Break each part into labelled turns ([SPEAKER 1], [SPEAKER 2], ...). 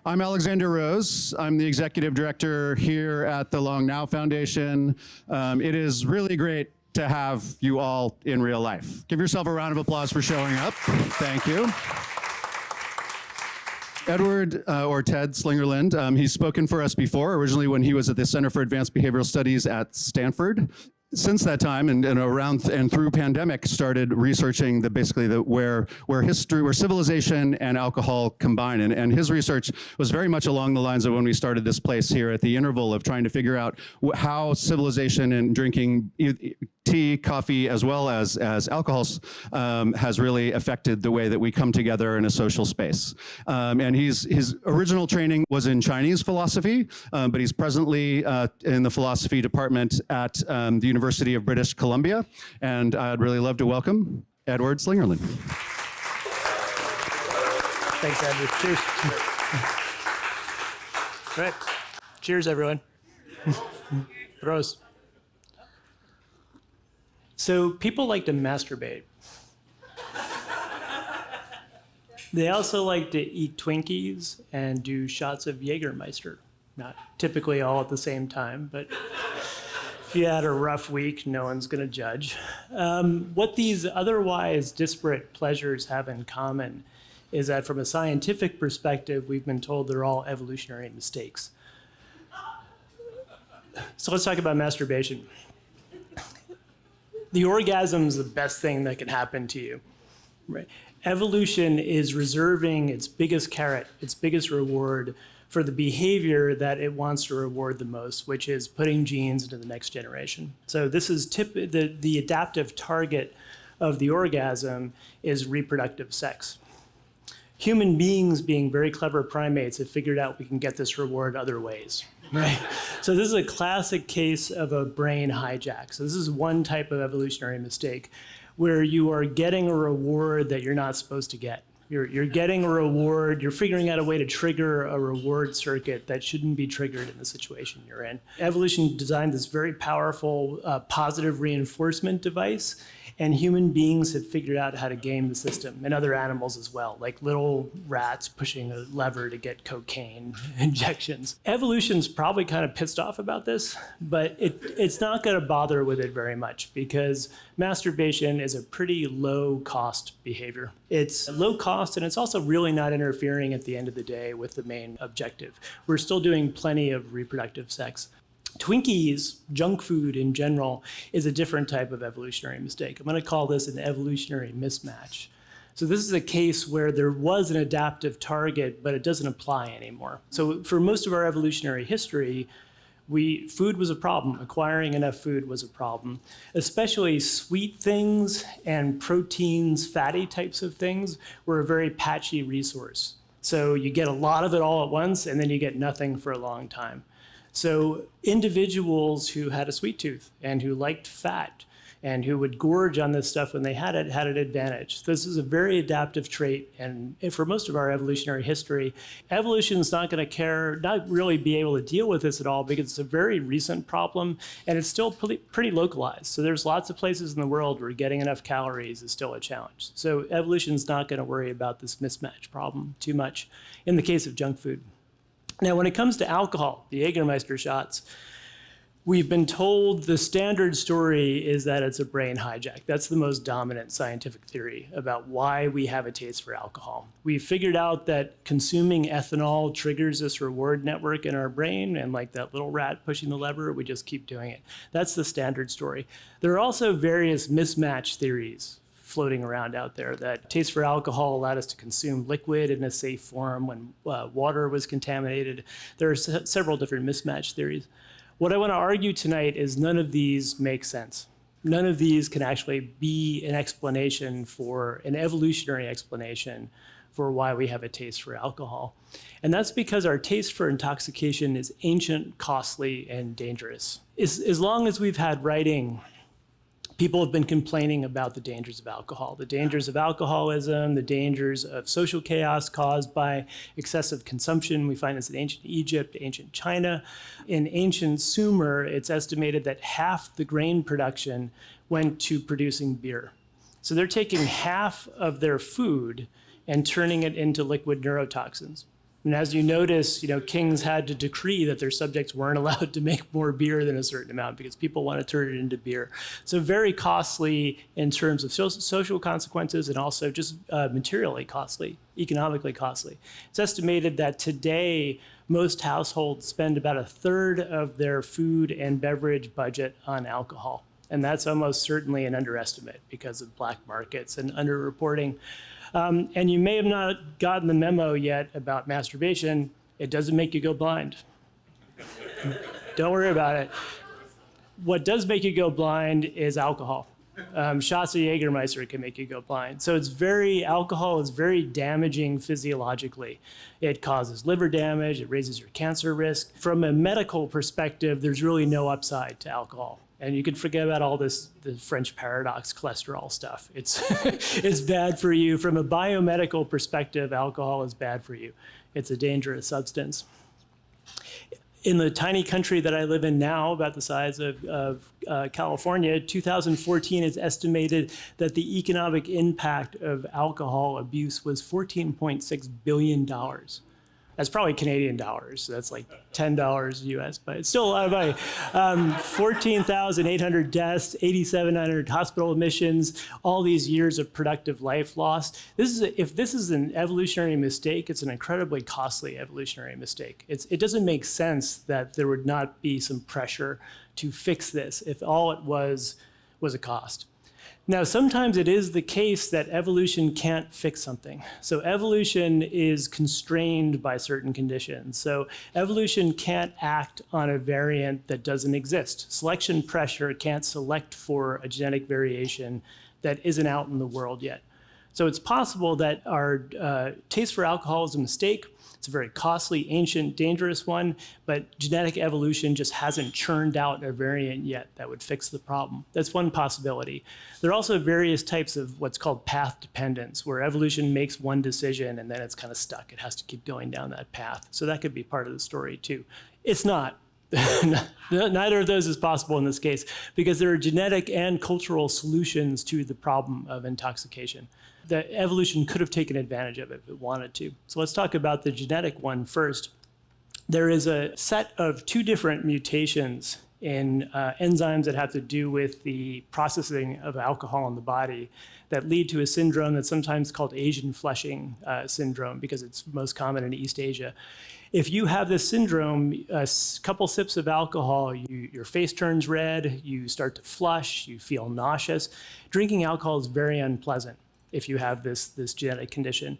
[SPEAKER 1] I'm Alexander Rose. I'm the executive director here at the Long Now Foundation. It is really great to have you all in real life. Give yourself a round of applause for showing up. Thank you. Edward, or Ted Slingerland, he's spoken for us before, originally when he was at the Center for Advanced Behavioral Studies at Stanford. Since that time, and around and through pandemic, started researching where civilization and alcohol combine. And his research was very much along the lines of when we started this place here at the interval of trying to figure out how civilization and drinking tea, coffee, as well as alcohols has really affected the way that we come together in a social space. And his original training was in Chinese philosophy, but he's presently in the philosophy department at the University of British Columbia. And I'd really love to welcome Edward Slingerland.
[SPEAKER 2] Thanks, Andrew. Cheers. All right. Cheers, everyone. Prost. So people like to masturbate. They also like to eat Twinkies and do shots of Jägermeister. Not typically all at the same time, but if you had a rough week, no one's going to judge. What these otherwise disparate pleasures have in common is that from a scientific perspective, we've been told they're all evolutionary mistakes. So let's talk about masturbation. The orgasm is the best thing that can happen to you, right? Evolution is reserving its biggest carrot, its biggest reward for the behavior that it wants to reward the most, which is putting genes into the next generation. So this is the adaptive target of the orgasm is reproductive sex. Human beings, being very clever primates, have figured out we can get this reward other ways, right? So this is a classic case of a brain hijack. So this is one type of evolutionary mistake where you are getting a reward that you're not supposed to get. You're getting a reward, you're figuring out a way to trigger a reward circuit that shouldn't be triggered in the situation you're in. Evolution designed this very powerful positive reinforcement device, and human beings have figured out how to game the system, and other animals as well, like little rats pushing a lever to get cocaine injections. Evolution's probably kind of pissed off about this, but it's not going to bother with it very much because masturbation is a pretty low-cost behavior. It's low cost, and it's also really not interfering at the end of the day with the main objective. We're still doing plenty of reproductive sex. Twinkies, junk food in general, is a different type of evolutionary mistake. I'm going to call this an evolutionary mismatch. So this is a case where there was an adaptive target, but it doesn't apply anymore. So for most of our evolutionary history, food was a problem. Acquiring enough food was a problem. Especially sweet things and proteins, fatty types of things were a very patchy resource. So you get a lot of it all at once, and then you get nothing for a long time. So individuals who had a sweet tooth and who liked fat and who would gorge on this stuff when they had it had an advantage. This is a very adaptive trait, and for most of our evolutionary history, evolution's not going to not really be able to deal with this at all because it's a very recent problem and it's still pretty localized. So there's lots of places in the world where getting enough calories is still a challenge. So evolution's not going to worry about this mismatch problem too much in the case of junk food. Now, when it comes to alcohol, the Jägermeister shots, we've been told the standard story is that it's a brain hijack. That's the most dominant scientific theory about why we have a taste for alcohol. We've figured out that consuming ethanol triggers this reward network in our brain, and like that little rat pushing the lever, we just keep doing it. That's the standard story. There are also various mismatch theories floating around out there that taste for alcohol allowed us to consume liquid in a safe form when water was contaminated. There are several different mismatch theories. What I want to argue tonight is none of these make sense. None of these can actually be an explanation for an evolutionary explanation for why we have a taste for alcohol. And that's because our taste for intoxication is ancient, costly, and dangerous. As long as we've had writing, people have been complaining about the dangers of alcohol, the dangers of alcoholism, the dangers of social chaos caused by excessive consumption. We find this in ancient Egypt, ancient China. In ancient Sumer, it's estimated that half the grain production went to producing beer. So they're taking half of their food and turning it into liquid neurotoxins. And as you notice, kings had to decree that their subjects weren't allowed to make more beer than a certain amount because people want to turn it into beer. So very costly in terms of social consequences and also just materially costly, economically costly. It's estimated that today, most households spend about 1/3 of their food and beverage budget on alcohol. And that's almost certainly an underestimate because of black markets and underreporting. And you may have not gotten the memo yet about masturbation. It doesn't make you go blind. Don't worry about it. What does make you go blind is alcohol. Shots of Jägermeister can make you go blind. So alcohol is very damaging physiologically. It causes liver damage, it raises your cancer risk. From a medical perspective, there's really no upside to alcohol. And you can forget about all the French paradox cholesterol stuff. It's bad for you. From a biomedical perspective, alcohol is bad for you. It's a dangerous substance. In the tiny country that I live in now, about the size of California, 2014 is estimated that the economic impact of alcohol abuse was $14.6 billion. That's probably Canadian dollars. So that's like $10 US, but it's still a lot of money. 14,800 deaths, 8,700 hospital admissions, all these years of productive life lost. If this is an evolutionary mistake, it's an incredibly costly evolutionary mistake. It doesn't make sense that there would not be some pressure to fix this if all it was a cost. Now, sometimes it is the case that evolution can't fix something. So evolution is constrained by certain conditions. So evolution can't act on a variant that doesn't exist. Selection pressure can't select for a genetic variation that isn't out in the world yet. So it's possible that our taste for alcohol is a mistake. It's a very costly, ancient, dangerous one, but genetic evolution just hasn't churned out a variant yet that would fix the problem. That's one possibility. There are also various types of what's called path dependence, where evolution makes one decision and then it's kind of stuck. It has to keep going down that path. So that could be part of the story too. It's not. Neither of those is possible in this case because there are genetic and cultural solutions to the problem of intoxication. The evolution could have taken advantage of it if it wanted to. So let's talk about the genetic one first. There is a set of 2 different mutations in enzymes that have to do with the processing of alcohol in the body that lead to a syndrome that's sometimes called Asian flushing syndrome because it's most common in East Asia. If you have this syndrome, a couple sips of alcohol, your face turns red, you start to flush, you feel nauseous. Drinking alcohol is very unpleasant if you have this genetic condition.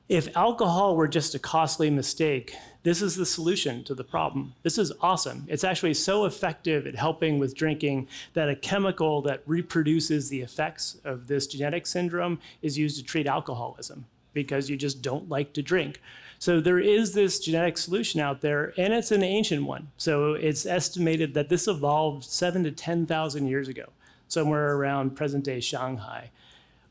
[SPEAKER 2] If alcohol were just a costly mistake, this is the solution to the problem. This is awesome. It's actually so effective at helping with drinking that a chemical that reproduces the effects of this genetic syndrome is used to treat alcoholism because you just don't like to drink. So there is this genetic solution out there, and it's an ancient one. So it's estimated that this evolved 7,000 to 10,000 years ago, somewhere around present-day Shanghai.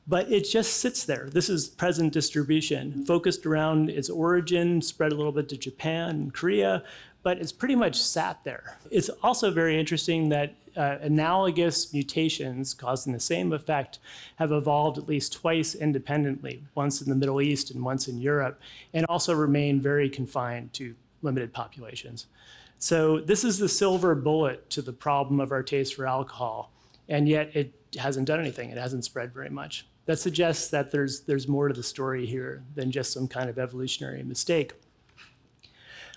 [SPEAKER 2] But it just sits there. This is present distribution, focused around its origin, spread a little bit to Japan and Korea, but it's pretty much sat there. It's also very interesting that analogous mutations causing the same effect have evolved at least twice independently, once in the Middle East and once in Europe, and also remain very confined to limited populations. So this is the silver bullet to the problem of our taste for alcohol, and yet it hasn't done anything. It hasn't spread very much. That suggests that there's more to the story here than just some kind of evolutionary mistake.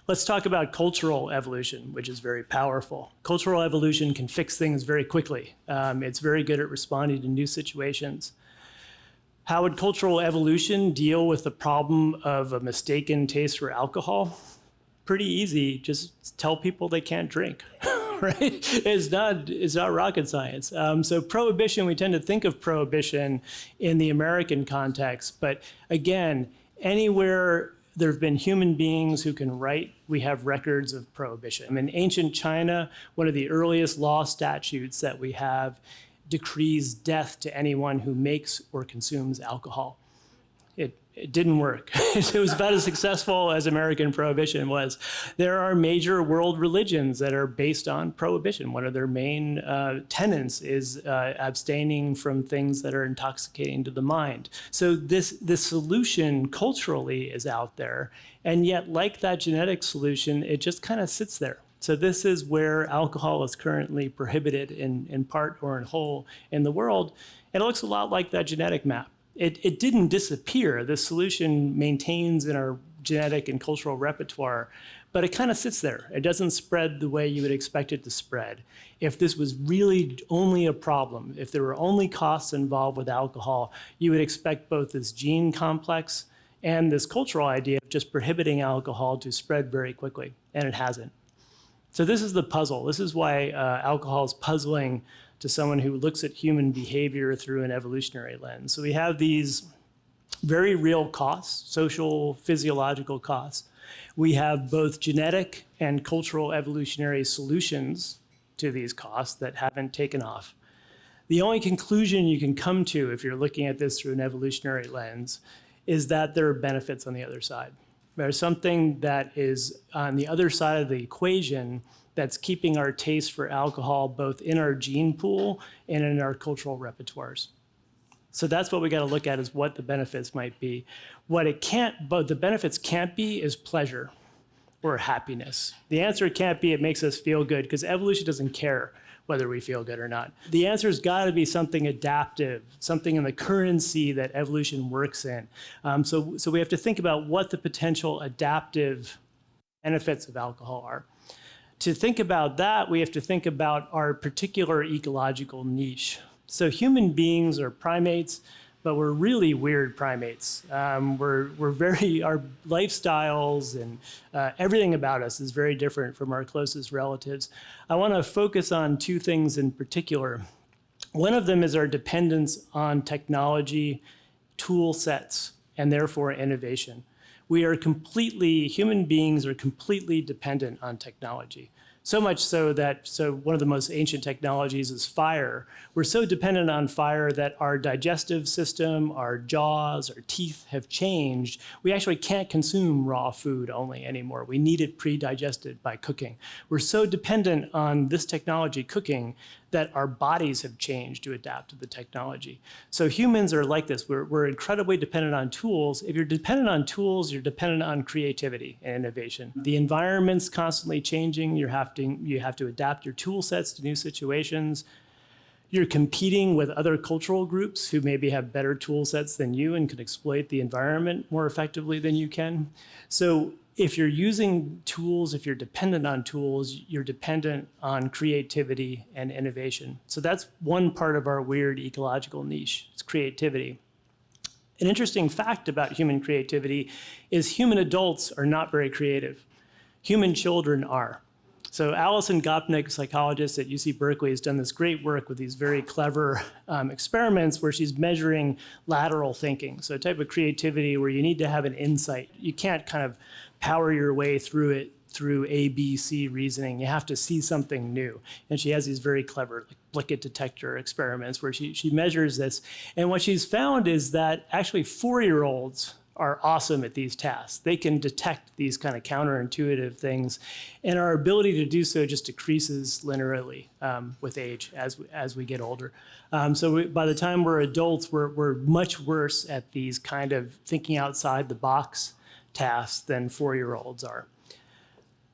[SPEAKER 2] Let's talk about cultural evolution, which is very powerful. Cultural evolution can fix things very quickly. It's very good at responding to new situations. How would cultural evolution deal with the problem of a mistaken taste for alcohol? Pretty easy. Just tell people they can't drink. Right? It's not rocket science. So prohibition, we tend to think of prohibition in the American context, but again, anywhere there have been human beings who can write, we have records of prohibition. In ancient China, one of the earliest law statutes that we have decrees death to anyone who makes or consumes alcohol. It It didn't work. It was about as successful as American prohibition was. There are major world religions that are based on prohibition. One of their main tenets is abstaining from things that are intoxicating to the mind. So this solution culturally is out there, and yet like that genetic solution, it just kind of sits there. So this is where alcohol is currently prohibited in part or in whole in the world. And it looks a lot like that genetic map. It didn't disappear. The solution maintains in our genetic and cultural repertoire, but it kind of sits there. It doesn't spread the way you would expect it to spread. If this was really only a problem, if there were only costs involved with alcohol, you would expect both this gene complex and this cultural idea of just prohibiting alcohol to spread very quickly, and it hasn't. So this is the puzzle. This is why alcohol is puzzling to someone who looks at human behavior through an evolutionary lens. So we have these very real costs, social, physiological costs. We have both genetic and cultural evolutionary solutions to these costs that haven't taken off. The only conclusion you can come to if you're looking at this through an evolutionary lens is that there are benefits on the other side. There's something that is on the other side of the equation that's keeping our taste for alcohol both in our gene pool and in our cultural repertoires. So that's what we got to look at, is what the benefits might be. What it can't, but the benefits can't be, is pleasure or happiness. The answer can't be it makes us feel good, because evolution doesn't care whether we feel good or not. The answer's got to be something adaptive, something in the currency that evolution works in. So we have to think about what the potential adaptive benefits of alcohol are. To think about that, we have to think about our particular ecological niche. So human beings are primates, but we're really weird primates. We're very, our lifestyles and everything about us is very different from our closest relatives. I want to focus on two things in particular. One of them is our dependence on technology, tool sets, and therefore innovation. We are completely, human beings are completely dependent on technology. So much so that, one of the most ancient technologies is fire. We're so dependent on fire that our digestive system, our jaws, our teeth have changed. We actually can't consume raw food only anymore. We need it pre-digested by cooking. We're so dependent on this technology cooking that our bodies have changed to adapt to the technology. So humans are like this. We're incredibly dependent on tools. If you're dependent on tools, you're dependent on creativity and innovation. The environment's constantly changing. You have to adapt your tool sets to new situations. You're competing with other cultural groups who maybe have better tool sets than you and can exploit the environment more effectively than you can. So if you're using tools, if you're dependent on tools, you're dependent on creativity and innovation. So that's one part of our weird ecological niche, it's creativity. An interesting fact about human creativity is human adults are not very creative. Human children are. So Alison Gopnik, a psychologist at UC Berkeley, has done this great work with these very clever experiments where she's measuring lateral thinking. So a type of creativity where you need to have an insight. You can't kind of power your way through it through A, B, C reasoning. You have to see something new. And she has these very clever Blicket detector experiments where she measures this. And what she's found is that actually 4-year-olds are awesome at these tasks. They can detect these kind of counterintuitive things, and our ability to do so just decreases linearly with age as we get older. So by the time we're adults, we're much worse at these kind of thinking outside the box tasks than 4-year-olds are.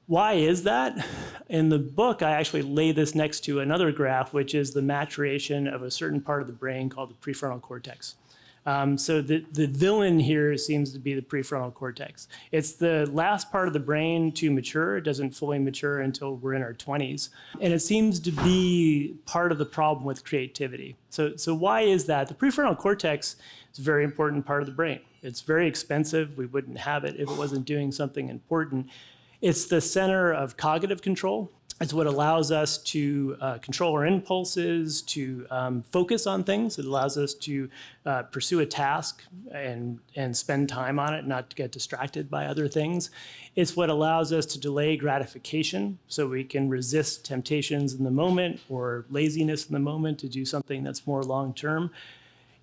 [SPEAKER 2] Why is that? In the book, I actually lay this next to another graph, which is the maturation of a certain part of the brain called the prefrontal cortex. So the villain here seems to be the prefrontal cortex. It's the last part of the brain to mature. It doesn't fully mature until we're in our 20s. And it seems to be part of the problem with creativity. So why is that? The prefrontal cortex is a very important part of the brain. It's very expensive. We wouldn't have it if it wasn't doing something important. It's the center of cognitive control. It's what allows us to control our impulses, to focus on things. It allows us to pursue a task and spend time on it, not to get distracted by other things. It's what allows us to delay gratification, so we can resist temptations in the moment or laziness in the moment to do something that's more long-term.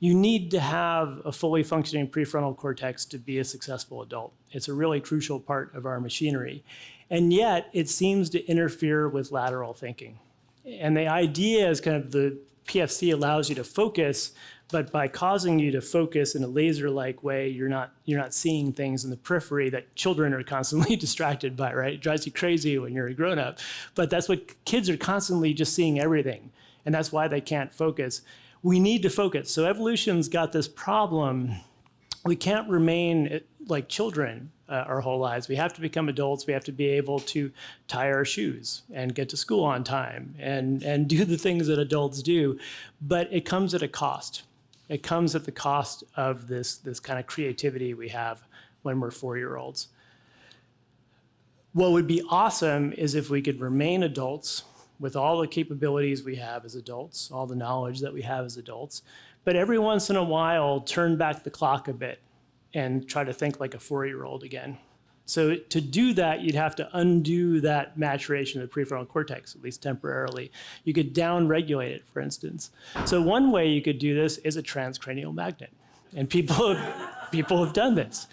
[SPEAKER 2] You need to have a fully functioning prefrontal cortex to be a successful adult. It's a really crucial part of our machinery. And yet, it seems to interfere with lateral thinking. And the idea is kind of the PFC allows you to focus, but by causing you to focus in a laser-like way, you're not seeing things in the periphery that children are constantly distracted by, right? It drives you crazy when you're a grown-up. But that's what kids are constantly just seeing everything. And that's why they can't focus. We need to focus. So evolution's got this problem. We can't remain like children our whole lives. We have to become adults. We have to be able to tie our shoes and get to school on time and do the things that adults do. But it comes at a cost. It comes at the cost of this kind of creativity we have when we're 4-year-olds. What would be awesome is if we could remain adults with all the capabilities we have as adults, all the knowledge that we have as adults, but every once in a while, turn back the clock a bit and try to think like a 4-year-old again. So to do that, you'd have to undo that maturation of the prefrontal cortex, at least temporarily. You could down-regulate it, for instance. So one way you could do this is a transcranial magnet. And people have done this.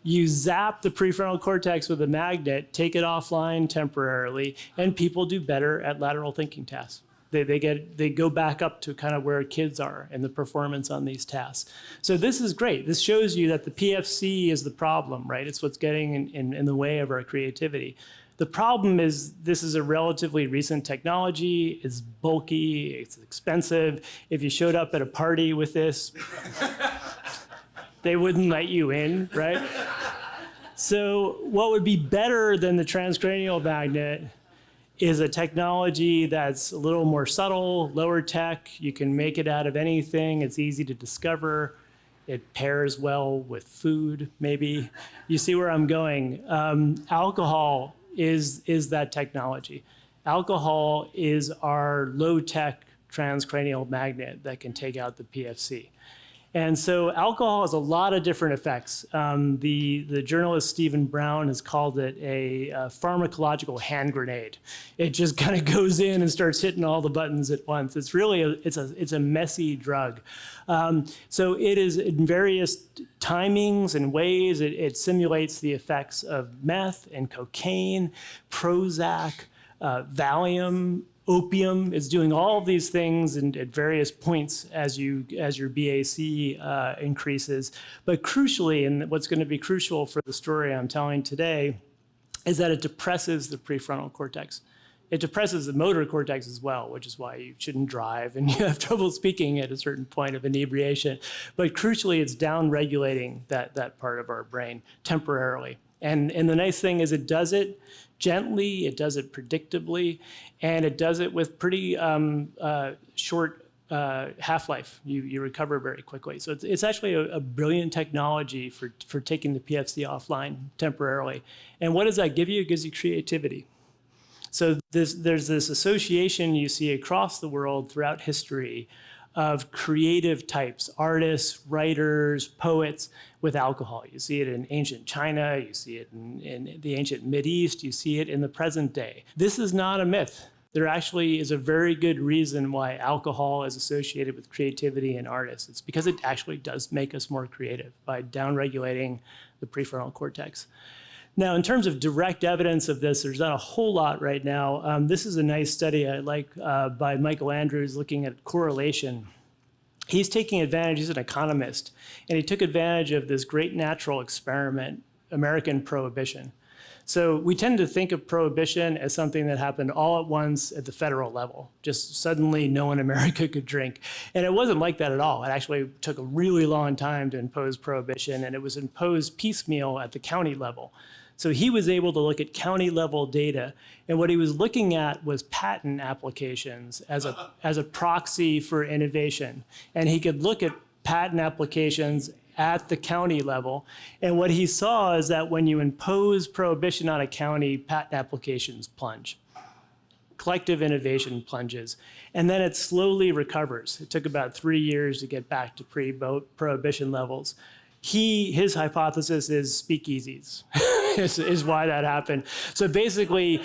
[SPEAKER 2] You zap the prefrontal cortex with a magnet, take it offline temporarily, and people do better at lateral thinking tasks. They go back up to kind of where kids are in the performance on these tasks. So this is great. This shows you that the PFC is the problem, right? It's what's getting in the way of our creativity. The problem is this is a relatively recent technology. It's bulky, it's expensive. If you showed up at a party with this, they wouldn't let you in, right? So what would be better than the transcranial magnet is a technology that's a little more subtle, lower tech. You can make it out of anything. It's easy to discover. It pairs well with food, maybe. You see where I'm going. Alcohol is that technology. Alcohol is our low-tech transcranial magnet that can take out the PFC. And so alcohol has a lot of different effects. The journalist Stephen Brown has called it a pharmacological hand grenade. It just kind of goes in and starts hitting all the buttons at once. It's really it's a messy drug. So it is in various timings and ways. It simulates the effects of meth and cocaine, Prozac, Valium. Opium is doing all of these things and at various points as your BAC increases. But crucially, and what's going to be crucial for the story I'm telling today, is that it depresses the prefrontal cortex. It depresses the motor cortex as well, which is why you shouldn't drive and you have trouble speaking at a certain point of inebriation. But crucially, it's down-regulating that part of our brain temporarily. And the nice thing is it does it gently, it does it predictably, and it does it with pretty short half-life. You recover very quickly. So it's actually a brilliant technology for taking the PFC offline temporarily. And what does that give you? It gives you creativity. So there's this association you see across the world throughout history of creative types, artists, writers, poets, with alcohol. You see it in ancient China, you see it in the ancient Mideast, you see it in the present day. This is not a myth. There actually is a very good reason why alcohol is associated with creativity in artists. It's because it actually does make us more creative by downregulating the prefrontal cortex. Now, in terms of direct evidence of this, there's not a whole lot right now. This is a nice study I like by Michael Andrews looking at correlation. He's taking advantage, he's an economist, and he took advantage of this great natural experiment, American Prohibition. So we tend to think of Prohibition as something that happened all at once at the federal level. Just suddenly no one in America could drink. And it wasn't like that at all. It actually took a really long time to impose Prohibition, and it was imposed piecemeal at the county level. So he was able to look at county level data, and what he was looking at was patent applications as a proxy for innovation. And he could look at patent applications at the county level, and what he saw is that when you impose prohibition on a county, patent applications plunge. Collective innovation plunges, and then it slowly recovers. It took about 3 years to get back to pre-prohibition levels. His hypothesis is speakeasies is why that happened. So basically,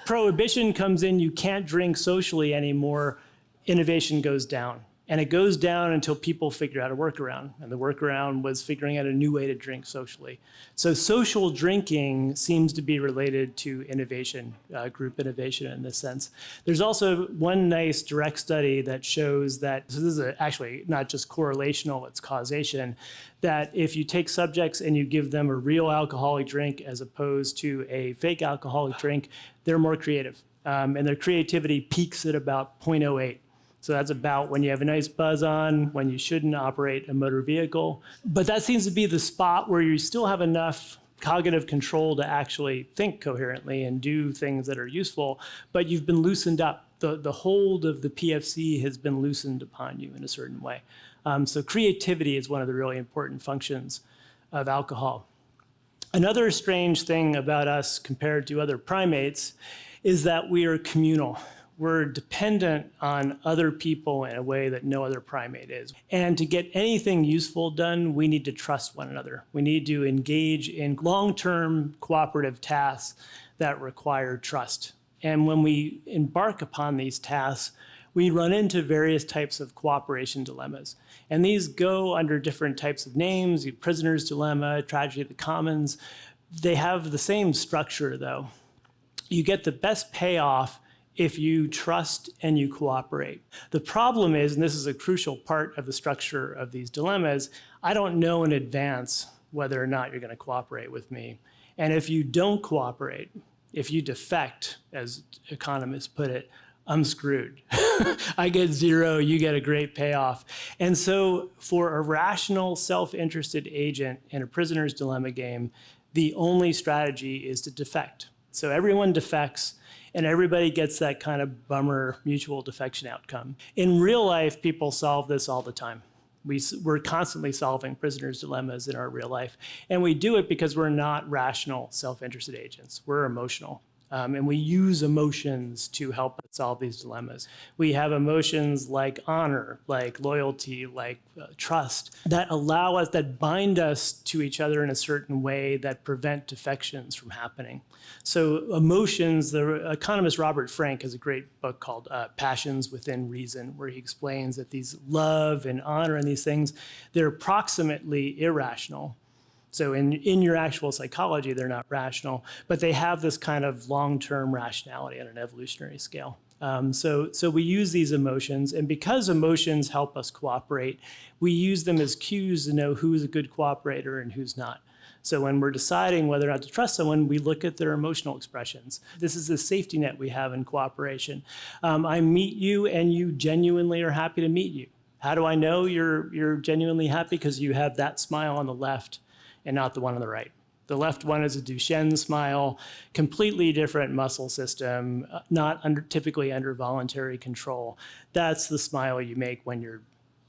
[SPEAKER 2] prohibition comes in, you can't drink socially anymore, innovation goes down. And it goes down until people figure out a workaround. And the workaround was figuring out a new way to drink socially. So social drinking seems to be related to innovation, group innovation in this sense. There's also one nice direct study that shows that, so this is actually not just correlational, it's causation, that if you take subjects and you give them a real alcoholic drink as opposed to a fake alcoholic drink, they're more creative. And their creativity peaks at about 0.08. So that's about when you have a nice buzz on, when you shouldn't operate a motor vehicle. But that seems to be the spot where you still have enough cognitive control to actually think coherently and do things that are useful, but you've been loosened up. The hold of the PFC has been loosened upon you in a certain way. So creativity is one of the really important functions of alcohol. Another strange thing about us compared to other primates is that we are communal. We're dependent on other people in a way that no other primate is. And to get anything useful done, we need to trust one another. We need to engage in long-term cooperative tasks that require trust. And when we embark upon these tasks, we run into various types of cooperation dilemmas. And these go under different types of names, prisoner's dilemma, tragedy of the commons. They have the same structure, though. You get the best payoff if you trust and you cooperate. The problem is, and this is a crucial part of the structure of these dilemmas, I don't know in advance whether or not you're going to cooperate with me. And if you don't cooperate, if you defect, as economists put it, I'm screwed. I get zero, you get a great payoff. And so for a rational, self-interested agent in a prisoner's dilemma game, the only strategy is to defect. So everyone defects, and everybody gets that kind of bummer mutual defection outcome. In real life, people solve this all the time. We're constantly solving prisoners' dilemmas in our real life. And we do it because we're not rational, self-interested agents. We're emotional. And we use emotions to help us solve these dilemmas. We have emotions like honor, like loyalty, like trust, that allow us, that bind us to each other in a certain way that prevent defections from happening. So emotions, the economist Robert Frank has a great book called Passions Within Reason, where he explains that these love and honor and these things, they're approximately irrational. So in your actual psychology, they're not rational, but they have this kind of long-term rationality on an evolutionary scale. So we use these emotions, and because emotions help us cooperate, we use them as cues to know who's a good cooperator and who's not. So when we're deciding whether or not to trust someone, we look at their emotional expressions. This is the safety net we have in cooperation. I meet you, and you genuinely are happy to meet you. How do I know you're genuinely happy? Because you have that smile on the left and not the one on the right. The left one is a Duchenne smile, completely different muscle system, not typically under voluntary control. That's the smile you make when you're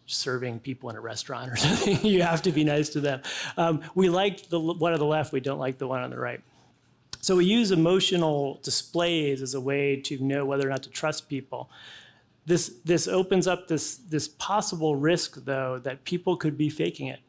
[SPEAKER 2] serving people in a restaurant or something. You have to be nice to them. We like the one on the left, we don't like the one on the right. So we use emotional displays as a way to know whether or not to trust people. This opens up this possible risk, though, that people could be faking it.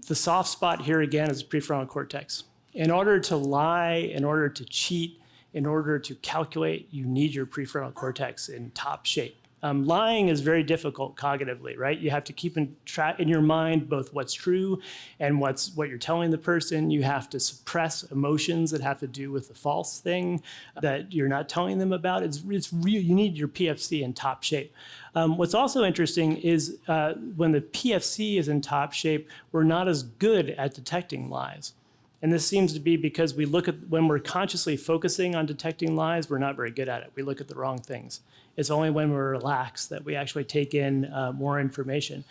[SPEAKER 2] The soft spot here again is the prefrontal cortex. In order to lie, in order to cheat, in order to calculate, you need your prefrontal cortex in top shape. Lying is very difficult cognitively, right? You have to keep in your mind both what's true and what you're telling the person. You have to suppress emotions that have to do with the false thing that you're not telling them about. It's real. You need your PFC in top shape. What's also interesting is when the PFC is in top shape, we're not as good at detecting lies. And this seems to be because we look at, when we're consciously focusing on detecting lies, we're not very good at it. We look at the wrong things. It's only when we're relaxed that we actually take in more information.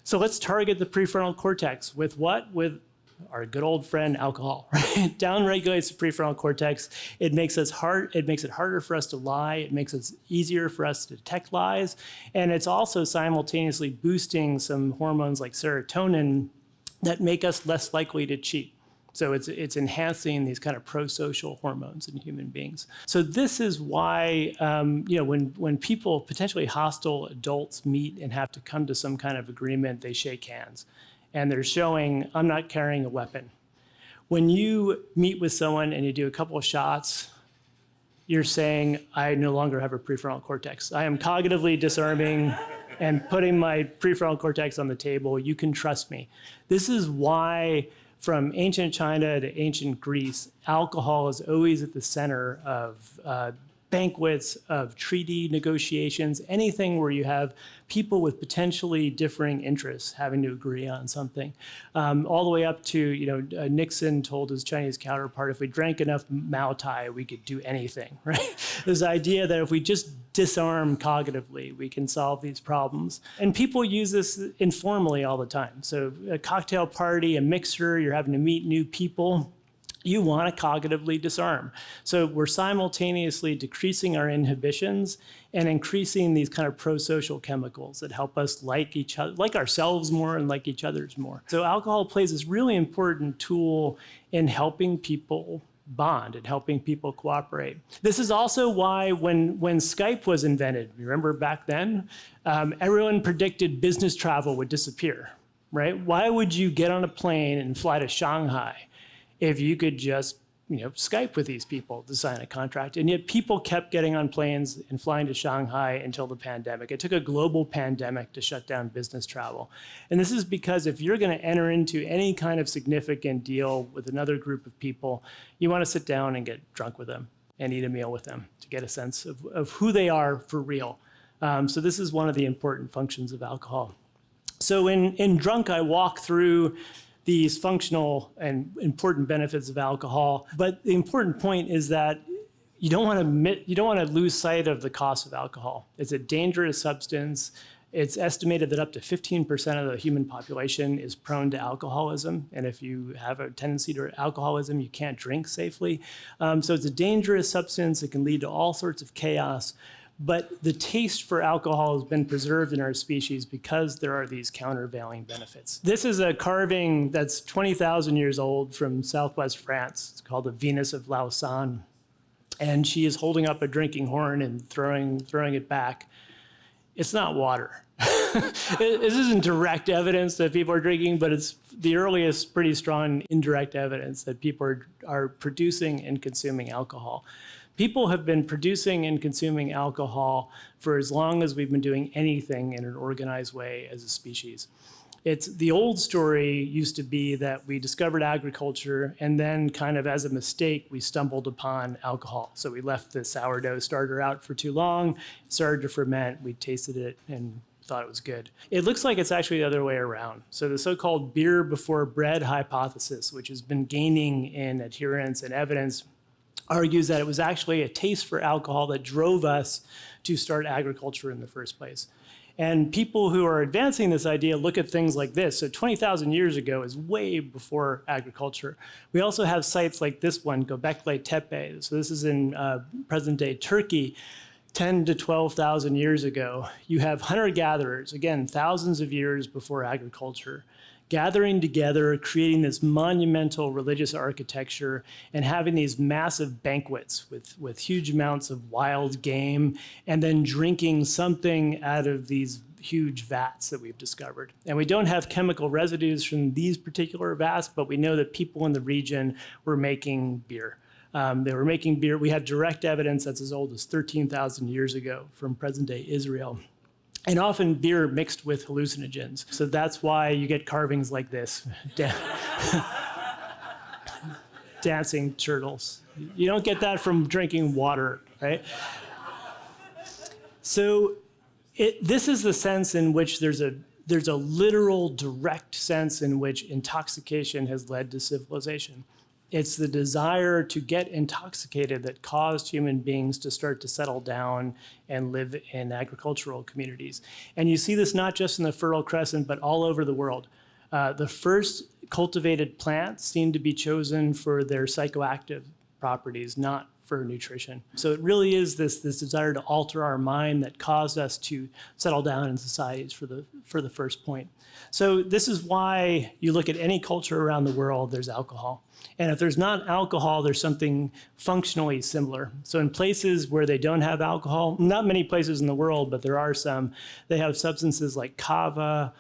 [SPEAKER 2] So let's target the prefrontal cortex with what? With our good old friend alcohol, right? Downregulates the prefrontal cortex. It makes it harder for us to lie. It makes it easier for us to detect lies. And it's also simultaneously boosting some hormones like serotonin that make us less likely to cheat. So it's enhancing these kind of pro-social hormones in human beings. So this is why, when people, potentially hostile adults, meet and have to come to some kind of agreement, they shake hands. And they're showing, I'm not carrying a weapon. When you meet with someone and you do a couple of shots, you're saying, I no longer have a prefrontal cortex. I am cognitively disarming. and putting my prefrontal cortex on the table. You can trust me. This is why from ancient China to ancient Greece, alcohol is always at the center of banquets, of treaty negotiations, anything where you have people with potentially differing interests having to agree on something. All the way up to, Nixon told his Chinese counterpart, if we drank enough Mao Tai, we could do anything, right? This idea that if we just disarm cognitively, we can solve these problems. And people use this informally all the time. So a cocktail party, a mixer, you're having to meet new people. You want to cognitively disarm. So we're simultaneously decreasing our inhibitions and increasing these kind of pro-social chemicals that help us like each other, like ourselves more and like each other's more. So alcohol plays this really important tool in helping people bond and helping people cooperate. This is also why when Skype was invented, remember back then, everyone predicted business travel would disappear, right? Why would you get on a plane and fly to Shanghai if you could just, Skype with these people to sign a contract? And yet people kept getting on planes and flying to Shanghai until the pandemic. It took a global pandemic to shut down business travel. And this is because if you're going to enter into any kind of significant deal with another group of people, you want to sit down and get drunk with them and eat a meal with them to get a sense of who they are for real. So this is one of the important functions of alcohol. So in Drunk, I walk through these functional and important benefits of alcohol. But the important point is that you don't want to lose sight of the cost of alcohol. It's a dangerous substance. It's estimated that up to 15% of the human population is prone to alcoholism. And if you have a tendency to alcoholism, you can't drink safely. So it's a dangerous substance. It can lead to all sorts of chaos. But the taste for alcohol has been preserved in our species because there are these countervailing benefits. This is a carving that's 20,000 years old from southwest France. It's called the Venus of Lausanne. And she is holding up a drinking horn and throwing it back. It's not water. This isn't direct evidence that people are drinking, but it's the earliest pretty strong indirect evidence that people are producing and consuming alcohol. People have been producing and consuming alcohol for as long as we've been doing anything in an organized way as a species. It's the old story used to be that we discovered agriculture and then kind of as a mistake, we stumbled upon alcohol. So we left the sourdough starter out for too long, it started to ferment, we tasted it and thought it was good. It looks like it's actually the other way around. So the so-called beer before bread hypothesis, which has been gaining in adherence and evidence, argues that it was actually a taste for alcohol that drove us to start agriculture in the first place. And people who are advancing this idea look at things like this. So 20,000 years ago is way before agriculture. We also have sites like this one, Göbekli Tepe. So this is in present-day Turkey. 10 to 12,000 years ago, you have hunter-gatherers, again, thousands of years before agriculture, gathering together, creating this monumental religious architecture, and having these massive banquets with huge amounts of wild game, and then drinking something out of these huge vats that we've discovered. And we don't have chemical residues from these particular vats, but we know that people in the region were making beer. They were making beer. We have direct evidence that's as old as 13,000 years ago from present-day Israel. And often beer mixed with hallucinogens. So that's why you get carvings like this. Dancing turtles. You don't get that from drinking water, right? So this is the sense in which there's a literal, direct sense in which intoxication has led to civilization. It's the desire to get intoxicated that caused human beings to start to settle down and live in agricultural communities. And you see this not just in the Fertile Crescent, but all over the world. The first cultivated plants seem to be chosen for their psychoactive properties, not for nutrition. So it really is this desire to alter our mind that caused us to settle down in societies for the first point. So this is why you look at any culture around the world, there's alcohol. And if there's not alcohol, there's something functionally similar. So in places where they don't have alcohol, not many places in the world, but there are some, they have substances like kava,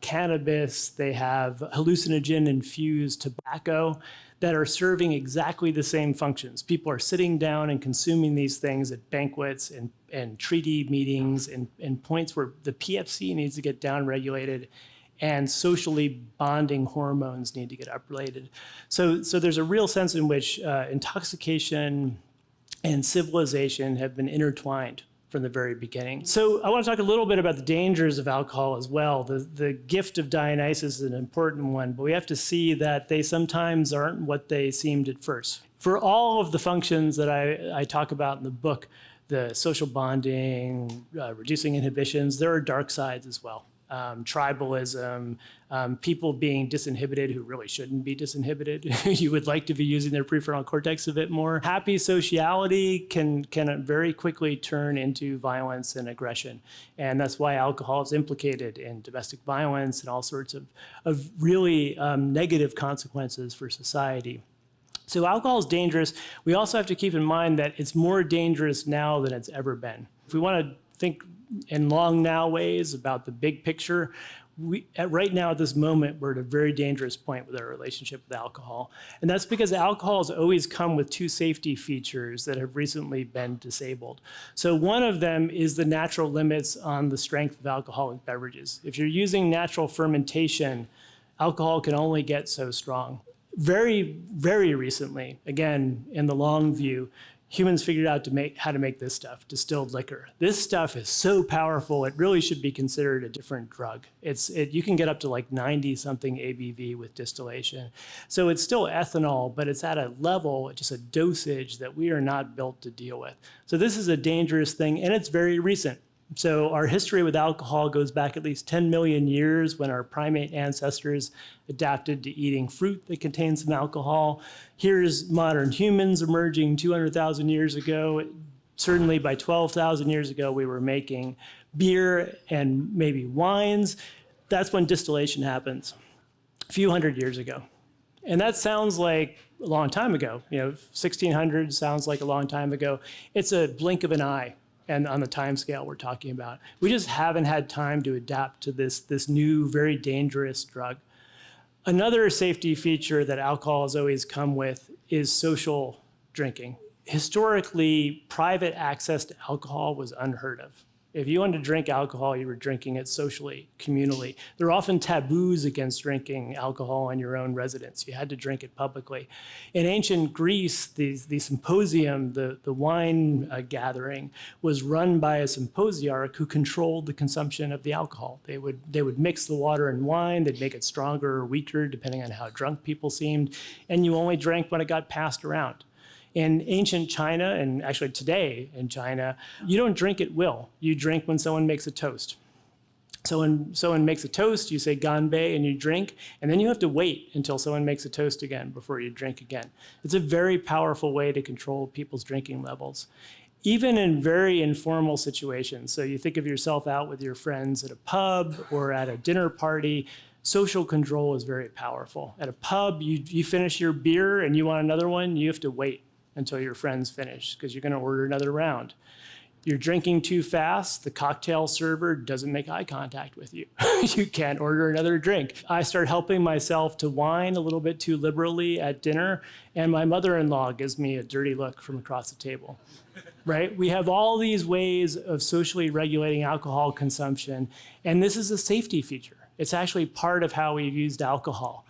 [SPEAKER 2] cannabis, they have hallucinogen-infused tobacco that are serving exactly the same functions. People are sitting down and consuming these things at banquets and treaty meetings and points where the PFC needs to get downregulated and socially bonding hormones need to get upregulated. So there's a real sense in which intoxication and civilization have been intertwined from the very beginning. So I want to talk a little bit about the dangers of alcohol as well. The gift of Dionysus is an important one, but we have to see that they sometimes aren't what they seemed at first. For all of the functions that I talk about in the book, the social bonding, reducing inhibitions, there are dark sides as well. Tribalism, people being disinhibited who really shouldn't be disinhibited. You would like to be using their prefrontal cortex a bit more. Happy sociality can very quickly turn into violence and aggression. And that's why alcohol is implicated in domestic violence and all sorts of really negative consequences for society. So alcohol is dangerous. We also have to keep in mind that it's more dangerous now than it's ever been. If we want to think in long now ways about the big picture, right now at this moment, we're at a very dangerous point with our relationship with alcohol. And that's because alcohol has always come with two safety features that have recently been disabled. So one of them is the natural limits on the strength of alcoholic beverages. If you're using natural fermentation, alcohol can only get so strong. Very, very recently, again, in the long view, humans figured out how to make this stuff, distilled liquor. This stuff is so powerful, it really should be considered a different drug. You can get up to like 90-something ABV with distillation. So it's still ethanol, but it's at a level, just a dosage that we are not built to deal with. So this is a dangerous thing, and it's very recent. So our history with alcohol goes back at least 10 million years when our primate ancestors adapted to eating fruit that contains some alcohol. Here's modern humans emerging 200,000 years ago. Certainly by 12,000 years ago, we were making beer and maybe wines. That's when distillation happens, a few hundred years ago. And that sounds like a long time ago. 1600 sounds like a long time ago. It's a blink of an eye. And on the time scale we're talking about. We just haven't had time to adapt to this new, very dangerous drug. Another safety feature that alcohol has always come with is social drinking. Historically, private access to alcohol was unheard of. If you wanted to drink alcohol, you were drinking it socially, communally. There are often taboos against drinking alcohol in your own residence. You had to drink it publicly. In ancient Greece, the symposium, the wine gathering, was run by a symposiarch who controlled the consumption of the alcohol. They would mix the water and wine, they'd make it stronger or weaker, depending on how drunk people seemed, and you only drank when it got passed around. In ancient China, and actually today in China, you don't drink at will. You drink when someone makes a toast. So when someone makes a toast, you say ganbei and you drink, and then you have to wait until someone makes a toast again before you drink again. It's a very powerful way to control people's drinking levels. Even in very informal situations, so you think of yourself out with your friends at a pub or at a dinner party, social control is very powerful. At a pub, you finish your beer and you want another one, you have to wait until your friends finish because you're going to order another round. You're drinking too fast, the cocktail server doesn't make eye contact with you. You can't order another drink. I start helping myself to wine a little bit too liberally at dinner, and my mother-in-law gives me a dirty look from across the table. Right? We have all these ways of socially regulating alcohol consumption, and this is a safety feature. It's actually part of how we've used alcohol.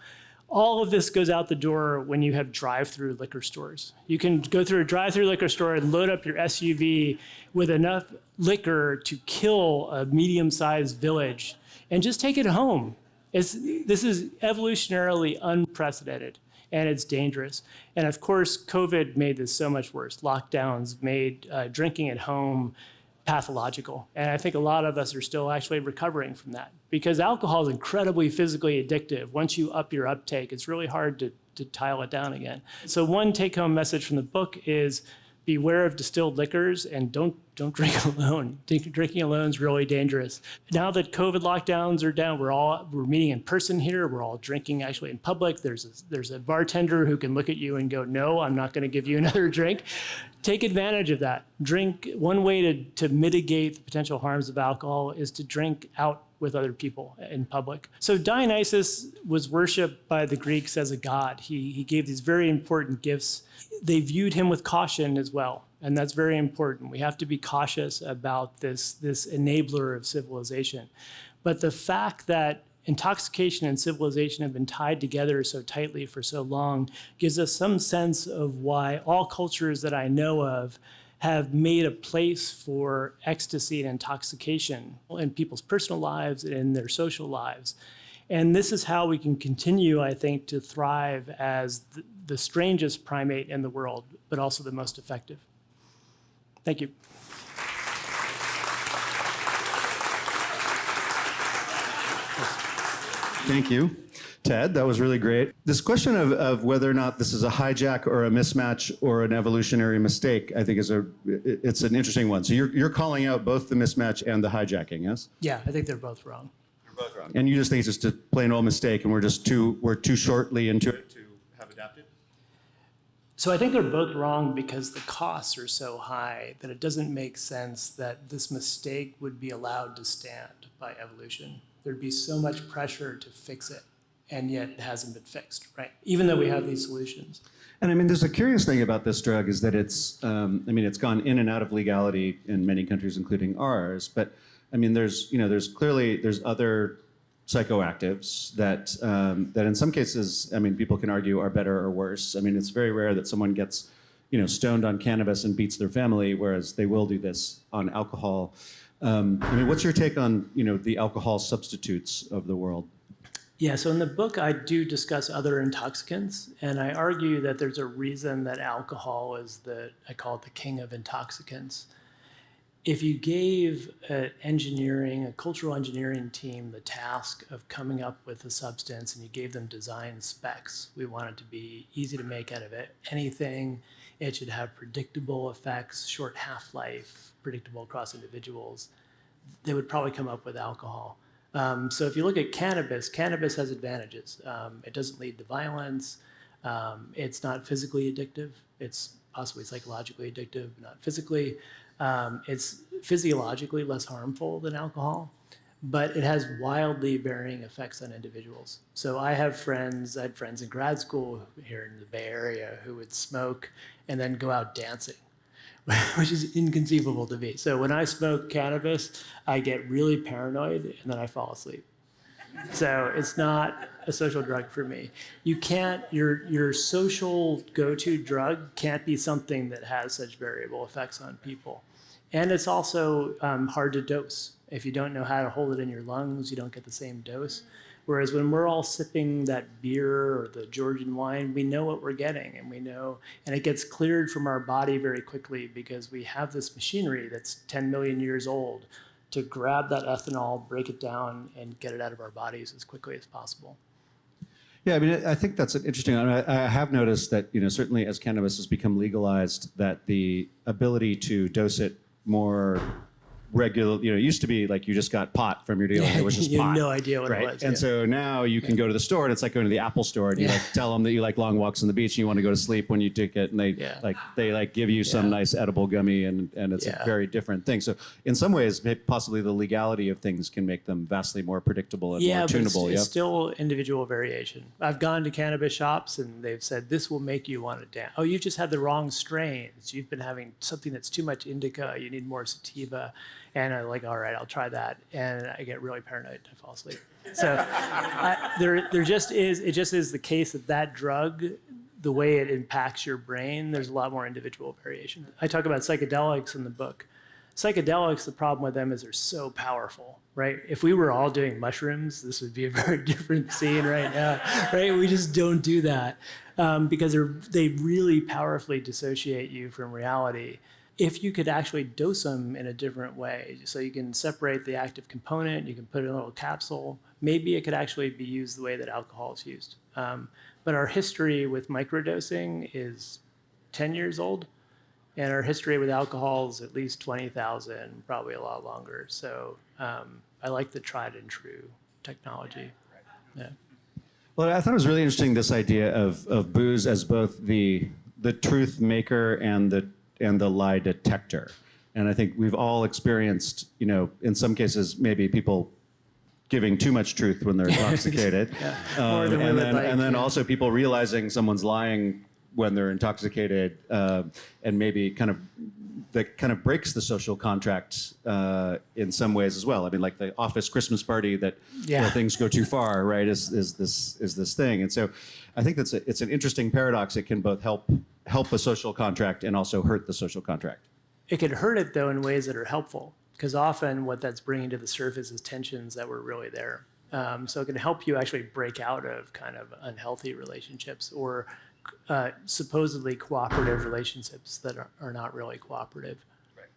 [SPEAKER 2] All of this goes out the door when you have drive-through liquor stores. You can go through a drive-through liquor store and load up your SUV with enough liquor to kill a medium-sized village and just take it home. This is evolutionarily unprecedented, and it's dangerous. And of course, COVID made this so much worse. Lockdowns made drinking at home pathological. And I think a lot of us are still actually recovering from that because alcohol is incredibly physically addictive. Once you up your uptake, it's really hard to dial it down again. So one take-home message from the book is beware of distilled liquors and don't drink alone. Drinking alone is really dangerous. Now that COVID lockdowns are down, we're meeting in person here. We're all drinking actually in public. There's a bartender who can look at you and go, no, I'm not going to give you another drink. Take advantage of that. Drink. One way to mitigate the potential harms of alcohol is to drink out with other people in public. So Dionysus was worshipped by the Greeks as a god. He gave these very important gifts. They viewed him with caution as well. and that's very important. We have to be cautious about this enabler of civilization. But the fact that intoxication and civilization have been tied together so tightly for so long gives us some sense of why all cultures that I know of have made a place for ecstasy and intoxication in people's personal lives and in their social lives. And this is how we can continue, I think, to thrive as the strangest primate in the world, but also the most effective. Thank you.
[SPEAKER 1] Thank you, Ted. That was really great. This question of whether or not this is a hijack or a mismatch or an evolutionary mistake, I think it's an interesting one. So you're calling out both the mismatch and the hijacking, yes?
[SPEAKER 2] Yeah, I think they're both wrong.
[SPEAKER 1] They're both wrong. And you just think it's just a plain old mistake, and we're too shortly into it to have adapted?
[SPEAKER 2] So I think they're both wrong because the costs are so high that it doesn't make sense that this mistake would be allowed to stand by evolution. Thered be so much pressure to fix it, and yet it hasn't been fixed, right? Even though we have these solutions.
[SPEAKER 1] And I mean, there's a curious thing about this drug is that it's gone in and out of legality in many countries, including ours. But I mean, there's other psychoactives that in some cases, I mean, people can argue are better or worse. I mean, it's very rare that someone gets, stoned on cannabis and beats their family, whereas they will do this on alcohol. I mean, what's your take on, the alcohol substitutes of the world?
[SPEAKER 2] Yeah, so in the book, I do discuss other intoxicants, and I argue that there's a reason that alcohol is I call it the king of intoxicants. If you gave a cultural engineering team the task of coming up with a substance and you gave them design specs, we want it to be easy to make out of it. Anything, it should have predictable effects, short half-life, predictable across individuals, they would probably come up with alcohol. So if you look at cannabis has advantages. It doesn't lead to violence. It's not physically addictive. It's possibly psychologically addictive, not physically. It's physiologically less harmful than alcohol, but it has wildly varying effects on individuals. So I had friends in grad school here in the Bay Area who would smoke and then go out dancing, which is inconceivable to me. So when I smoke cannabis, I get really paranoid and then I fall asleep. So it's not a social drug for me. You can't, your social go-to drug can't be something that has such variable effects on people. And it's also hard to dose. If you don't know how to hold it in your lungs, you don't get the same dose. Whereas when we're all sipping that beer or the Georgian wine, we know what we're getting, and it gets cleared from our body very quickly because we have this machinery that's 10 million years old to grab that ethanol, break it down, and get it out of our bodies as quickly as possible.
[SPEAKER 1] Yeah, I mean, I think that's an interesting. I have noticed that, certainly as cannabis has become legalized, that the ability to dose it more regular, it used to be like you just got pot from your dealer. It was just
[SPEAKER 2] you
[SPEAKER 1] pot.
[SPEAKER 2] had no idea what
[SPEAKER 1] right?
[SPEAKER 2] it was.
[SPEAKER 1] And so now you can go to the store, and it's like going to the Apple store, and you tell them that you like long walks on the beach and you want to go to sleep when you take it, and they give you some nice edible gummy, and it's a very different thing. So in some ways, possibly the legality of things can make them vastly more predictable and more tunable.
[SPEAKER 2] But it's still individual variation. I've gone to cannabis shops and they've said, this will make you want to dance. Oh, you just had the wrong strains. You've been having something that's too much indica. You need more sativa. And I'm like, all right, I'll try that. And I get really paranoid and I fall asleep. So it just is the case that drug, the way it impacts your brain, there's a lot more individual variation. I talk about psychedelics in the book. Psychedelics, the problem with them is they're so powerful, right? If we were all doing mushrooms, this would be a very different scene right now, right? We just don't do that because they really powerfully dissociate you from reality. If you could actually dose them in a different way, so you can separate the active component, you can put it in a little capsule, maybe it could actually be used the way that alcohol is used. But our history with microdosing is 10 years old, and our history with alcohol is at least 20,000, probably a lot longer. So I like the tried and true technology. Yeah.
[SPEAKER 1] Well, I thought it was really interesting, this idea of booze as both the truth maker and the lie detector. And I think we've all experienced, in some cases, maybe people giving too much truth when they're intoxicated.
[SPEAKER 2] More than
[SPEAKER 1] and then also people realizing someone's lying when they're intoxicated, and maybe that kind of breaks the social contract in some ways as well. I mean, like the office Christmas party that where things go too far, right? Is this thing? And so, I think it's an interesting paradox. It can both help a social contract and also hurt the social contract.
[SPEAKER 2] It can hurt it though in ways that are helpful, because often what that's bringing to the surface is tensions that were really there. So it can help you actually break out of kind of unhealthy relationships or supposedly cooperative relationships that are not really cooperative.
[SPEAKER 1] Right.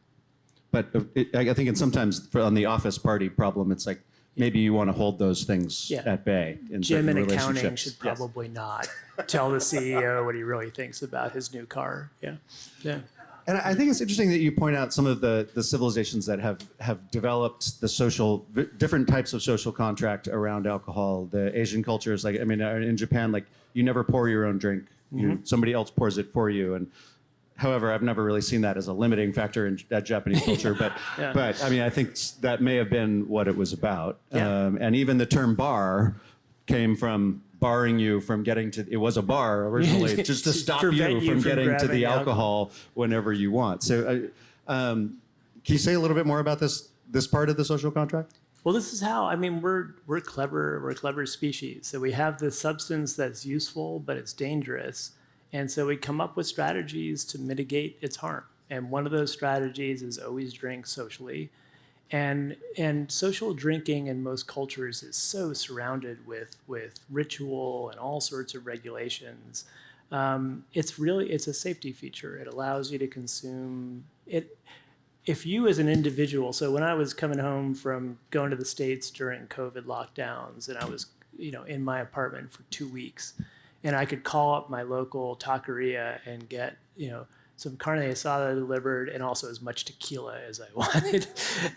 [SPEAKER 1] But I think sometimes on the office party problem, it's like maybe you want to hold those things at bay.
[SPEAKER 2] Jim in accounting should probably not tell the CEO what he really thinks about his new car. Yeah.
[SPEAKER 1] And I think it's interesting that you point out some of the civilizations that have developed the different types of social contract around alcohol. The Asian cultures, like, I mean, in Japan, like, you never pour your own drink. Somebody else pours it for you. And however, I've never really seen that as a limiting factor in that Japanese culture. But I mean, I think that may have been what it was about. And even the term bar came from barring you from getting to, it was a bar originally, just to stop you from getting to the alcohol whenever you want. So can you say a little bit more about this part of the social contract?
[SPEAKER 2] Well, this is how, I mean, we're a clever species. So we have this substance that's useful, but it's dangerous. And so we come up with strategies to mitigate its harm. And one of those strategies is always drink socially. And social drinking in most cultures is so surrounded with ritual and all sorts of regulations. It's a safety feature. It allows you to consume it. If you as an individual, so when I was coming home from going to the States during COVID lockdowns, and I was, in my apartment for 2 weeks, and I could call up my local taqueria and get, some carne asada delivered and also as much tequila as I wanted.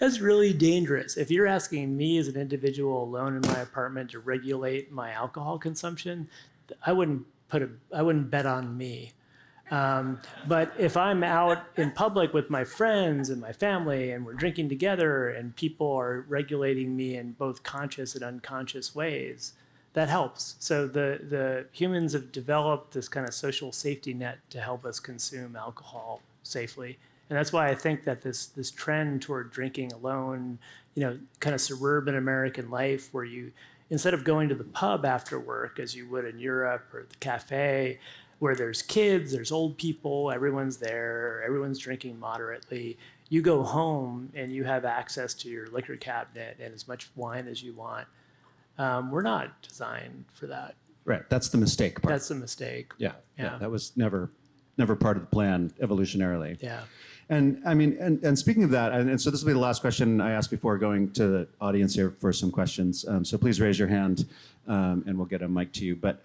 [SPEAKER 2] That's really dangerous. If you're asking me as an individual alone in my apartment to regulate my alcohol consumption, I wouldn't bet on me. But if I'm out in public with my friends and my family and we're drinking together and people are regulating me in both conscious and unconscious ways, that helps. So the humans have developed this kind of social safety net to help us consume alcohol safely. And that's why I think that this trend toward drinking alone, kind of suburban American life where you, instead of going to the pub after work as you would in Europe or the cafe, where there's kids, there's old people, everyone's there, everyone's drinking moderately, you go home and you have access to your liquor cabinet and as much wine as you want. We're not designed for that.
[SPEAKER 1] Right. That's the mistake part.
[SPEAKER 2] That's the mistake.
[SPEAKER 1] Yeah. That was never part of the plan evolutionarily.
[SPEAKER 2] Yeah.
[SPEAKER 1] And I mean, and speaking of that, and so this will be the last question I ask before going to the audience here for some questions. So please raise your hand, and we'll get a mic to you. But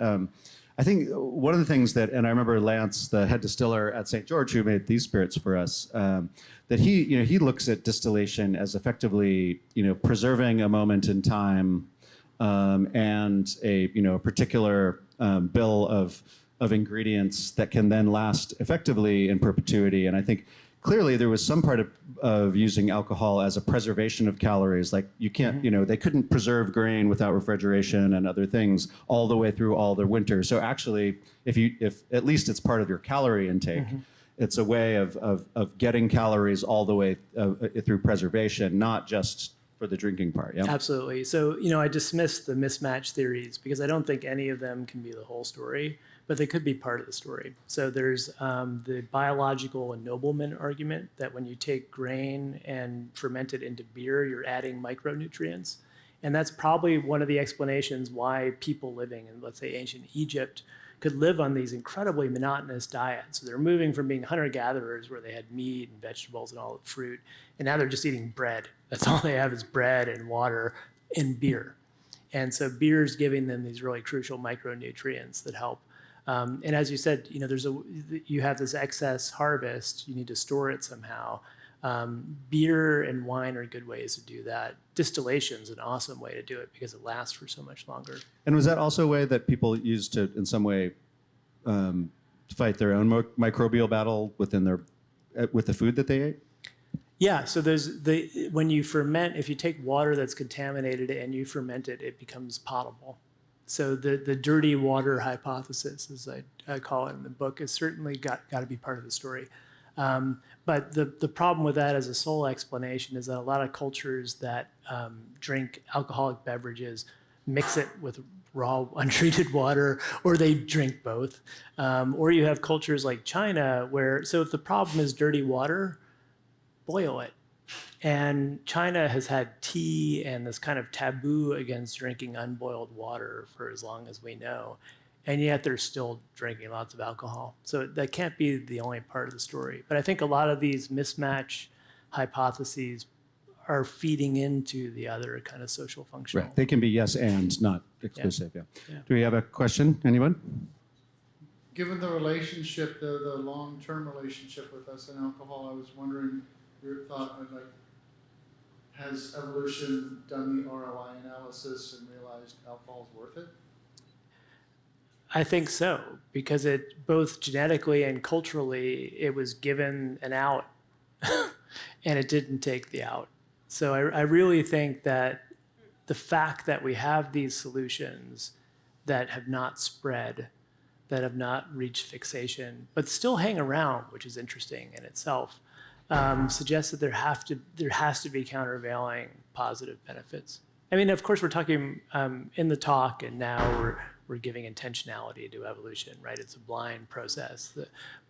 [SPEAKER 1] I think one of the things that, and I remember Lance, the head distiller at St. George, who made these spirits for us, that he looks at distillation as effectively, preserving a moment in time. And a particular bill of ingredients that can then last effectively in perpetuity. And I think clearly there was some part of using alcohol as a preservation of calories. Like you can't, they couldn't preserve grain without refrigeration and other things all the way through all the winter. So actually, if at least it's part of your calorie intake, it's a way of getting calories all the way through preservation, not just for the drinking part. Yeah.
[SPEAKER 2] Absolutely. So, I dismiss the mismatch theories because I don't think any of them can be the whole story, but they could be part of the story. So there's the biological ennoblement argument that when you take grain and ferment it into beer, you're adding micronutrients. And that's probably one of the explanations why people living in, let's say, ancient Egypt could live on these incredibly monotonous diets. So they're moving from being hunter-gatherers where they had meat and vegetables and all the fruit, and now they're just eating bread. That's all they have is bread and water and beer. And so beer is giving them these really crucial micronutrients that help. And as you said, you have this excess harvest, you need to store it somehow. Beer and wine are good ways to do that. Distillation is an awesome way to do it because it lasts for so much longer.
[SPEAKER 1] And was that also a way that people used to, in some way, fight their own microbial battle with the food that they ate?
[SPEAKER 2] Yeah, so when you ferment, if you take water that's contaminated and you ferment it, it becomes potable. So the dirty water hypothesis, as I call it in the book, is certainly got to be part of the story. But the problem with that as a sole explanation is that a lot of cultures that drink alcoholic beverages mix it with raw untreated water, or they drink both. Or you have cultures like China where, so if the problem is dirty water, boil it. And China has had tea and this kind of taboo against drinking unboiled water for as long as we know. And yet they're still drinking lots of alcohol. So that can't be the only part of the story. But I think a lot of these mismatch hypotheses are feeding into the other kind of social functional.
[SPEAKER 1] Right. They can be yes and, not exclusive. Yeah.
[SPEAKER 2] Yeah.
[SPEAKER 1] Do we have a question? Anyone?
[SPEAKER 3] Given the relationship, the long-term relationship with us and alcohol, I was wondering your thought on, like, has evolution done the ROI analysis and realized alcohol is worth it?
[SPEAKER 2] I think so, because it both genetically and culturally, it was given an out and it didn't take the out. So I really think that the fact that we have these solutions that have not spread, that have not reached fixation, but still hang around, which is interesting in itself, suggests that there has to be countervailing positive benefits. I mean, of course, we're talking in the talk, and now we're giving intentionality to evolution, right? It's a blind process,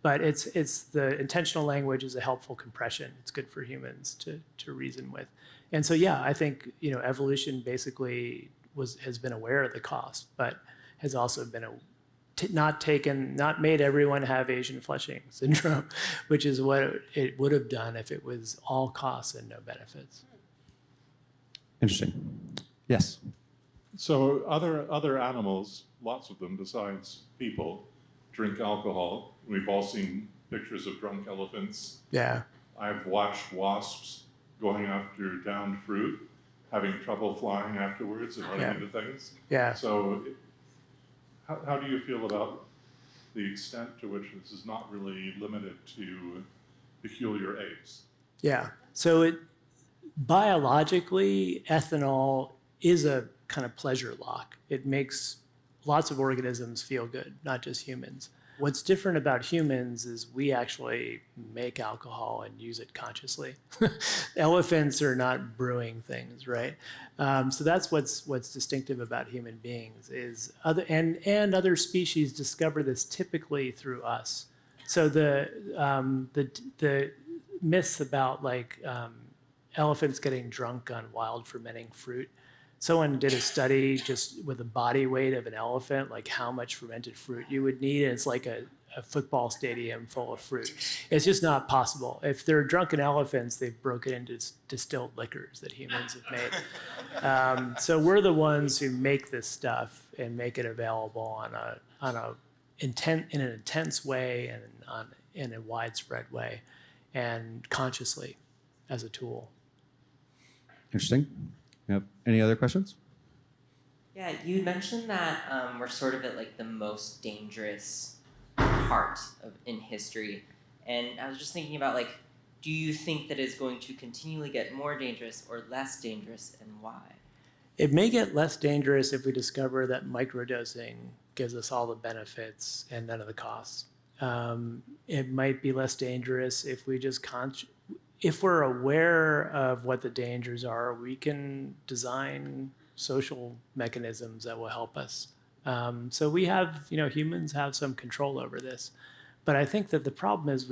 [SPEAKER 2] but it's the intentional language is a helpful compression. It's good for humans to reason with, and so yeah, I think evolution basically has been aware of the cost, but has also been not made everyone have Asian flushing syndrome, which is what it would have done if it was all costs and no benefits.
[SPEAKER 1] Interesting. Yes.
[SPEAKER 4] So other animals, lots of them besides people, drink alcohol. We've all seen pictures of drunk elephants.
[SPEAKER 2] Yeah.
[SPEAKER 4] I've watched wasps going after downed fruit, having trouble flying afterwards and running into things.
[SPEAKER 2] Yeah.
[SPEAKER 4] So how do you feel about the extent to which this is not really limited to peculiar apes?
[SPEAKER 2] Yeah. So biologically, ethanol is a kind of pleasure lock. It makes lots of organisms feel good, not just humans. What's different about humans is we actually make alcohol and use it consciously. Elephants are not brewing things, right? So that's what's distinctive about human beings is other species discover this typically through us. So the myths about elephants getting drunk on wild fermenting fruit. Someone did a study just with the body weight of an elephant, like how much fermented fruit you would need, and it's like a football stadium full of fruit. It's just not possible. If they're drunken elephants, they've broken into distilled liquors that humans have made. So we're the ones who make this stuff and make it available in an intense way and in a widespread way, and consciously as a tool.
[SPEAKER 1] Interesting. Yep. Any other questions?
[SPEAKER 5] Yeah, you mentioned that we're sort of at like the most dangerous part in history, and I was just thinking about do you think that it's going to continually get more dangerous or less dangerous, and why?
[SPEAKER 2] It may get less dangerous if we discover that microdosing gives us all the benefits and none of the costs. It might be less dangerous if we just if we're aware of what the dangers are, we can design social mechanisms that will help us. So we have, humans have some control over this. But I think that the problem is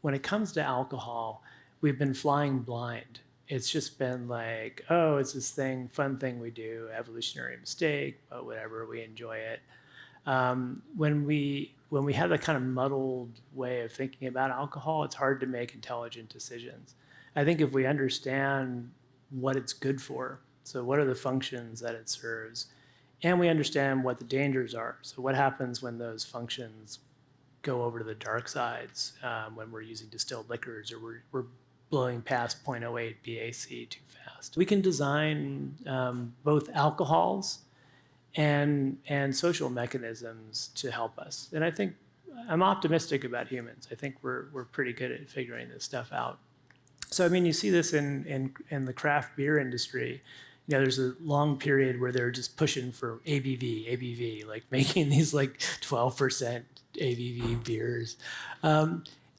[SPEAKER 2] when it comes to alcohol, we've been flying blind. It's just been like, oh, it's this fun thing we do, evolutionary mistake, but whatever, we enjoy it. When we have that kind of muddled way of thinking about alcohol, it's hard to make intelligent decisions. I think if we understand what it's good for, so what are the functions that it serves, and we understand what the dangers are. So what happens when those functions go over to the dark sides, when we're using distilled liquors or we're blowing past 0.08 BAC too fast. We can design both alcohols and social mechanisms to help us. And I think I'm optimistic about humans. I think we're pretty good at figuring this stuff out. So I mean, you see this in the craft beer industry. there's a long period where they're just pushing for ABV, like making these like 12% ABV beers.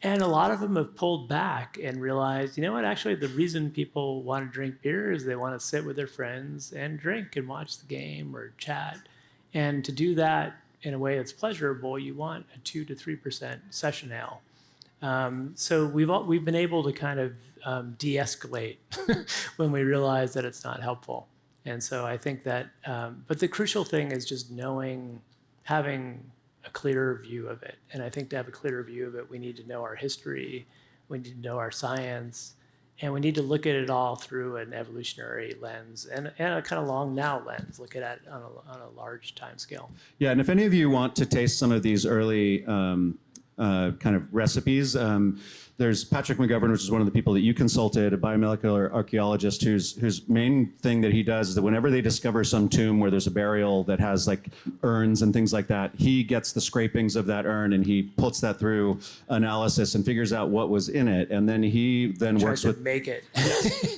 [SPEAKER 2] And a lot of them have pulled back and realized, you know what, actually the reason people want to drink beer is they want to sit with their friends and drink and watch the game or chat. And to do that in a way that's pleasurable, you want a 2 to 3% session ale. So we've been able to kind of de-escalate when we realize that it's not helpful. And so I think that, but the crucial thing is just having a clearer view of it. And I think to have a clearer view of it, we need to know our history, we need to know our science, and we need to look at it all through an evolutionary lens and a kind of long now lens, look at it on a large time scale.
[SPEAKER 1] Yeah, and if any of you want to taste some of these early kind of recipes, there's Patrick McGovern, which is one of the people that you consulted, a biomolecular archaeologist whose main thing that he does is that whenever they discover some tomb where there's a burial that has like urns and things like that, he gets the scrapings of that urn and he puts that through analysis and figures out what was in it, and then he works with
[SPEAKER 2] make it.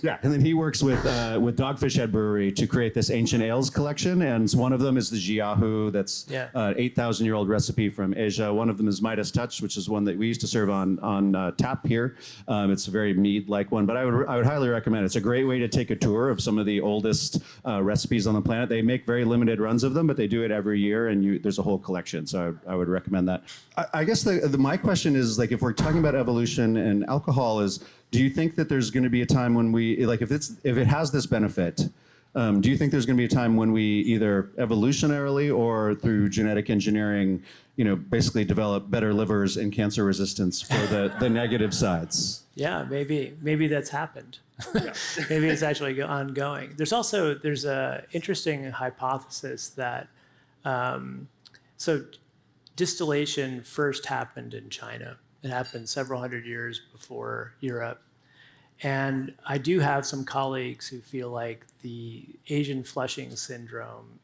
[SPEAKER 1] yeah, and then he works with Dogfish Head Brewery to create this ancient ales collection, and one of them is the Jiahu, that's 8,000-year-old recipe from Asia. One of them is Midas Touch, which is one that we used to serve on tap here. It's a very mead-like one, but I would highly recommend it. It's a great way to take a tour of some of the oldest recipes on the planet. They make very limited runs of them, but they do it every year, and there's a whole collection, so I would recommend that. I guess my question is, like, if we're talking about evolution and alcohol, do you think that there's going to be a time when we, like, if it has this benefit, do you think there's going to be a time when we either evolutionarily or through genetic engineering, basically develop better livers and cancer resistance for the negative sides?
[SPEAKER 2] Yeah, maybe that's happened. Maybe it's actually ongoing. There's a interesting hypothesis that so distillation first happened in China. It happened several hundred years before Europe. And I do have some colleagues who feel like the Asian flushing syndrome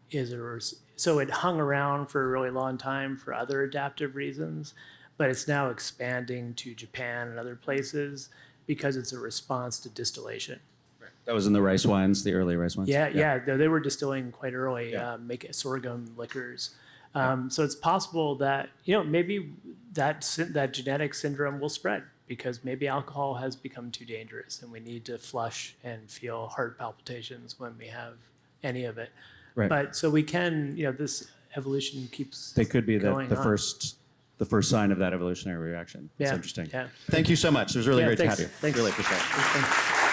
[SPEAKER 2] so it hung around for a really long time for other adaptive reasons, but it's now expanding to Japan and other places because it's a response to distillation.
[SPEAKER 1] Right. That was in the rice wines, the early rice wines.
[SPEAKER 2] Yeah. They were distilling quite early, make sorghum liquors. So it's possible that maybe that genetic syndrome will spread because maybe alcohol has become too dangerous and we need to flush and feel heart palpitations when we have any of it. Right. But so we can, this evolution keeps.
[SPEAKER 1] They could be the first sign of that evolutionary reaction. It's interesting.
[SPEAKER 2] Yeah.
[SPEAKER 1] Thank you so much. It was really great
[SPEAKER 2] thanks.
[SPEAKER 1] to have you.
[SPEAKER 2] Thanks.
[SPEAKER 1] Really appreciate it.
[SPEAKER 2] Thanks.